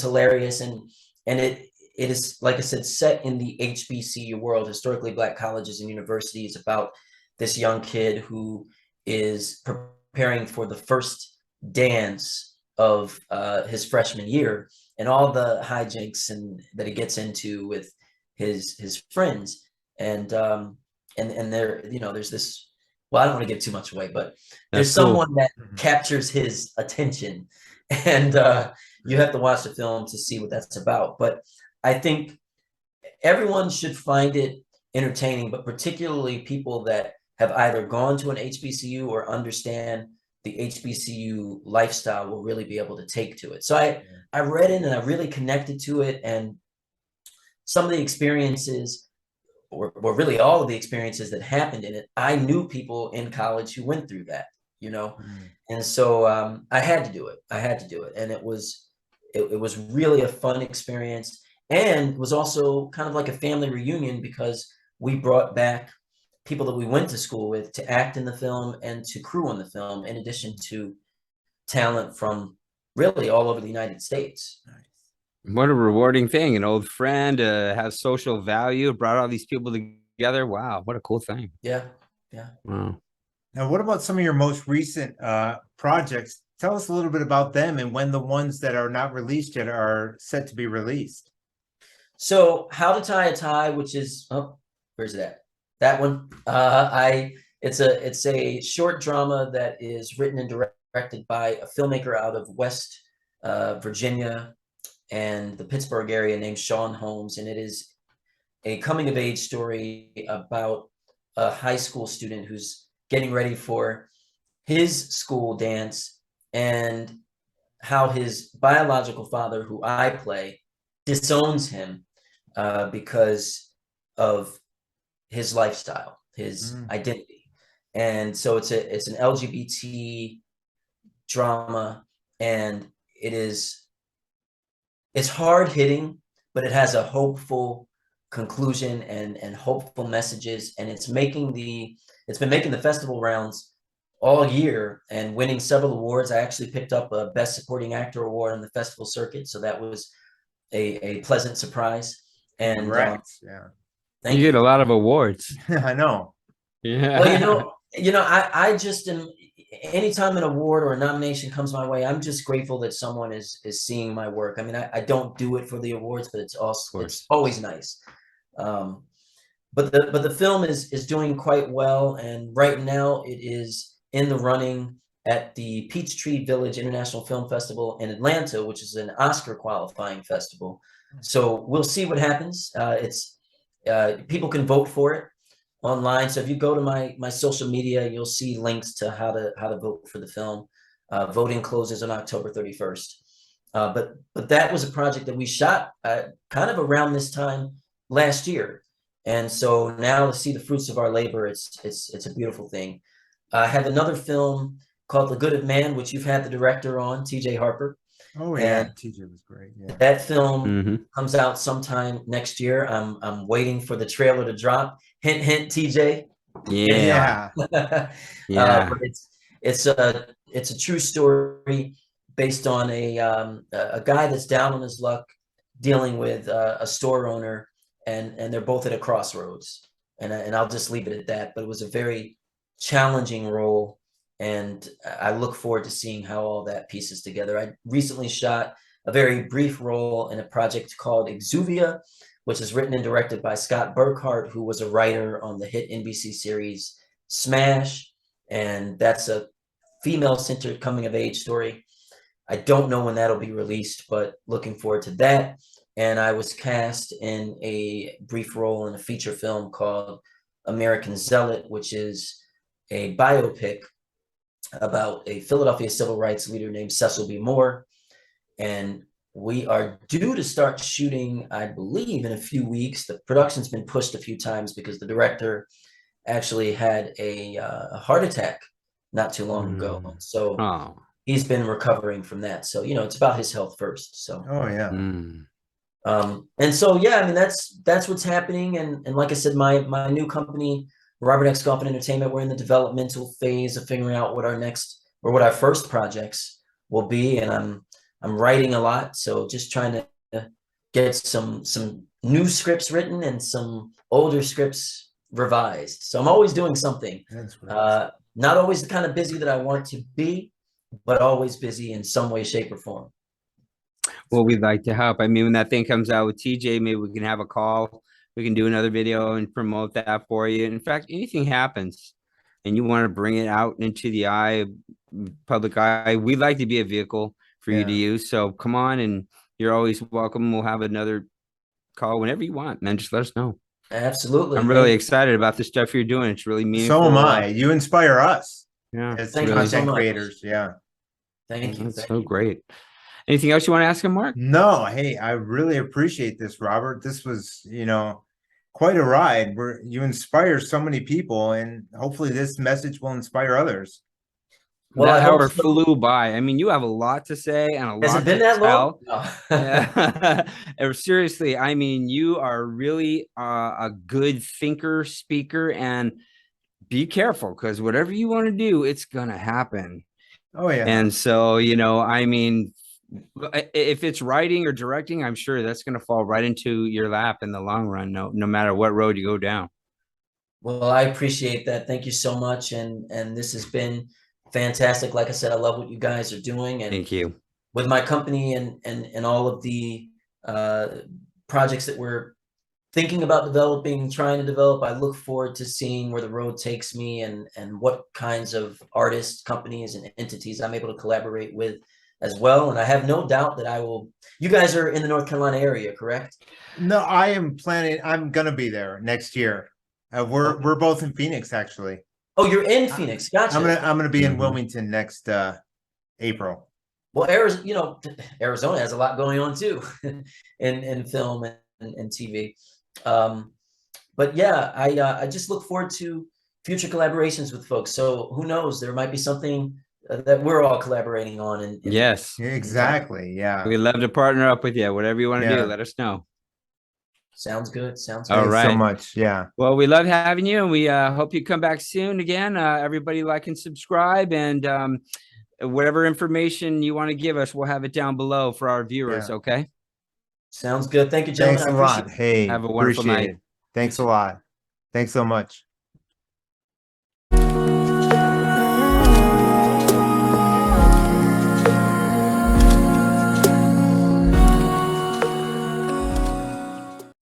[SPEAKER 3] hilarious," and it is, like I said, set in the HBCU world, historically Black colleges and universities, about this young kid who is preparing for the first dance of his freshman year, and all the hijinks and that he gets into with his friends, and there, you know, there's this. Well, I don't want to give too much away, but there's
[SPEAKER 2] That's cool.
[SPEAKER 3] someone that captures his attention, and you have to watch the film to see what that's about. But I think everyone should find it entertaining, but particularly people that have either gone to an HBCU or understand the HBCU lifestyle will really be able to take to it. So I read it and I really connected to it, and some of the experiences, or really all of the experiences that happened in it, I knew people in college who went through that, you know, and so I had to do it. I had to do it, and it was really a fun experience, and it was also kind of like a family reunion because we brought back people that we went to school with to act in the film and to crew on the film, in addition to talent from really all over the United States.
[SPEAKER 2] What a rewarding thing. An old friend has social value, brought all these people together. Wow, what a cool thing.
[SPEAKER 3] Yeah, yeah.
[SPEAKER 2] Wow.
[SPEAKER 1] Now, what about some of your most recent projects? Tell us a little bit about them and when the ones that are not released yet are set to be released.
[SPEAKER 3] So How to Tie a Tie, which is, oh, where's it at? That one. It's a short drama that is written and directed by a filmmaker out of West Virginia and the Pittsburgh area named Sean Holmes, and it is a coming of age story about a high school student who's getting ready for his school dance, and how his biological father, who I play, disowns him because of his lifestyle, his identity. And so it's an LGBT drama, and it's hard hitting, but it has a hopeful conclusion and hopeful messages, and it's been making the festival rounds all year and winning several awards. I actually picked up a Best Supporting Actor award on the festival circuit, so that was a pleasant surprise. And
[SPEAKER 1] Congrats.
[SPEAKER 2] You get a lot of awards.
[SPEAKER 1] I know.
[SPEAKER 2] Yeah.
[SPEAKER 3] Well, I just am. Anytime an award or a nomination comes my way, I'm just grateful that someone is seeing my work. I mean, I don't do it for the awards, but it's always nice. But the film is doing quite well, and right now it is in the running at the Peachtree Village International Film Festival in Atlanta, which is an Oscar qualifying festival. So we'll see what happens. People can vote for it online. So if you go to my social media, you'll see links to how to vote for the film. Voting closes on October 31st. But that was a project that we shot kind of around this time last year. And so now to see the fruits of our labor, it's a beautiful thing. I have another film called The Good of Man, which you've had the director on, TJ Harper.
[SPEAKER 1] Oh yeah, TJ was great. Yeah.
[SPEAKER 3] That film comes out sometime next year. I'm waiting for the trailer to drop. Hint, hint, TJ.
[SPEAKER 1] Yeah.
[SPEAKER 2] Yeah.
[SPEAKER 3] But it's a true story based on a guy that's down on his luck, dealing with a store owner, and they're both at a crossroads. And I'll just leave it at that. But it was a very challenging role, and I look forward to seeing how all that pieces together. I recently shot a very brief role in a project called Exuvia, which is written and directed by Scott Burkhart, who was a writer on the hit NBC series Smash, and that's a female-centered coming-of-age story. I don't know when that'll be released, but looking forward to that. And I was cast in a brief role in a feature film called American Zealot, which is a biopic about a Philadelphia civil rights leader named Cecil B. Moore. And we are due to start shooting, I believe, in a few weeks. The production's been pushed a few times because the director actually had a heart attack not too long ago. So he's been recovering from that. So, it's about his health first. So, and so, yeah, I mean, that's what's happening. And like I said, my new company, Robert X Golphin Entertainment, we're in the developmental phase of figuring out what our first projects will be. And I'm writing a lot. So just trying to get some new scripts written and some older scripts revised. So I'm always doing something.
[SPEAKER 1] That's right.
[SPEAKER 3] Not always the kind of busy that I want to be, but always busy in some way, shape, or form.
[SPEAKER 2] Well, we'd like to help. I mean, when that thing comes out with TJ, maybe we can have a call. We can do another video and promote that for you. In fact, anything happens and you want to bring it out into the public eye, we'd like to be a vehicle for you to use. So come on, and you're always welcome. We'll have another call whenever you want, man. Just let us know.
[SPEAKER 3] Absolutely.
[SPEAKER 2] I'm really excited about the stuff you're doing. It's really meaningful.
[SPEAKER 1] So am I. You inspire us.
[SPEAKER 2] Yeah.
[SPEAKER 1] As
[SPEAKER 3] Thank you
[SPEAKER 1] content
[SPEAKER 3] so much.
[SPEAKER 1] creators. Yeah.
[SPEAKER 3] Thank you.
[SPEAKER 2] That's
[SPEAKER 3] Thank
[SPEAKER 2] so
[SPEAKER 3] you.
[SPEAKER 2] great. Anything else you want to ask him, Mark?
[SPEAKER 1] No, hey, I really appreciate this, Robert. This was, quite a ride. You inspire so many people, and hopefully this message will inspire others.
[SPEAKER 3] Well,
[SPEAKER 2] That
[SPEAKER 3] I hope
[SPEAKER 2] hour
[SPEAKER 3] so.
[SPEAKER 2] flew by. I mean, you have a lot to say and a
[SPEAKER 3] Has
[SPEAKER 2] lot
[SPEAKER 3] it been
[SPEAKER 2] to
[SPEAKER 3] that long?
[SPEAKER 2] tell.
[SPEAKER 3] No.
[SPEAKER 2] Yeah. Seriously, I mean, you are really a good thinker, speaker, and be careful, because whatever you want to do, it's gonna happen.
[SPEAKER 1] Oh yeah.
[SPEAKER 2] And so, I mean, if it's writing or directing, I'm sure that's gonna fall right into your lap in the long run, no matter what road you go down.
[SPEAKER 3] Well, I appreciate that. Thank you so much. And this has been fantastic. Like I said, I love what you guys are doing. And
[SPEAKER 2] Thank you.
[SPEAKER 3] with my company and all of the projects that we're thinking about developing, trying to develop, I look forward to seeing where the road takes me and what kinds of artists, companies, and entities I'm able to collaborate with as well. And I have no doubt that I will. You guys are in the North Carolina area, correct?
[SPEAKER 1] No, I am planning. I'm gonna be there next year. We're both in Phoenix, actually.
[SPEAKER 3] Oh, you're in Phoenix. Gotcha.
[SPEAKER 1] I'm gonna be in Wilmington next April.
[SPEAKER 3] Well, Arizona has a lot going on too, in film and TV. But yeah, I just look forward to future collaborations with folks. So who knows? There might be something that we're all collaborating on. And
[SPEAKER 2] Yes,
[SPEAKER 1] exactly. Yeah.
[SPEAKER 2] we'd love to partner up with you. Whatever you want to
[SPEAKER 1] Yeah.
[SPEAKER 2] do, let us know.
[SPEAKER 3] Sounds good. Sounds good.
[SPEAKER 2] All
[SPEAKER 1] Thanks
[SPEAKER 2] right.
[SPEAKER 1] so much. Yeah.
[SPEAKER 2] Well, we love having you, and we hope you come back soon again. Everybody like and subscribe, and whatever information you want to give us, we'll have it down below for our viewers.
[SPEAKER 1] Yeah.
[SPEAKER 2] Okay.
[SPEAKER 3] Sounds good. Thank you, gentlemen.
[SPEAKER 1] Thanks a
[SPEAKER 3] I appreciate
[SPEAKER 1] lot.
[SPEAKER 3] it.
[SPEAKER 1] Hey,
[SPEAKER 2] Have a wonderful
[SPEAKER 1] appreciate
[SPEAKER 2] night.
[SPEAKER 1] it. Thanks a lot. Thanks so much.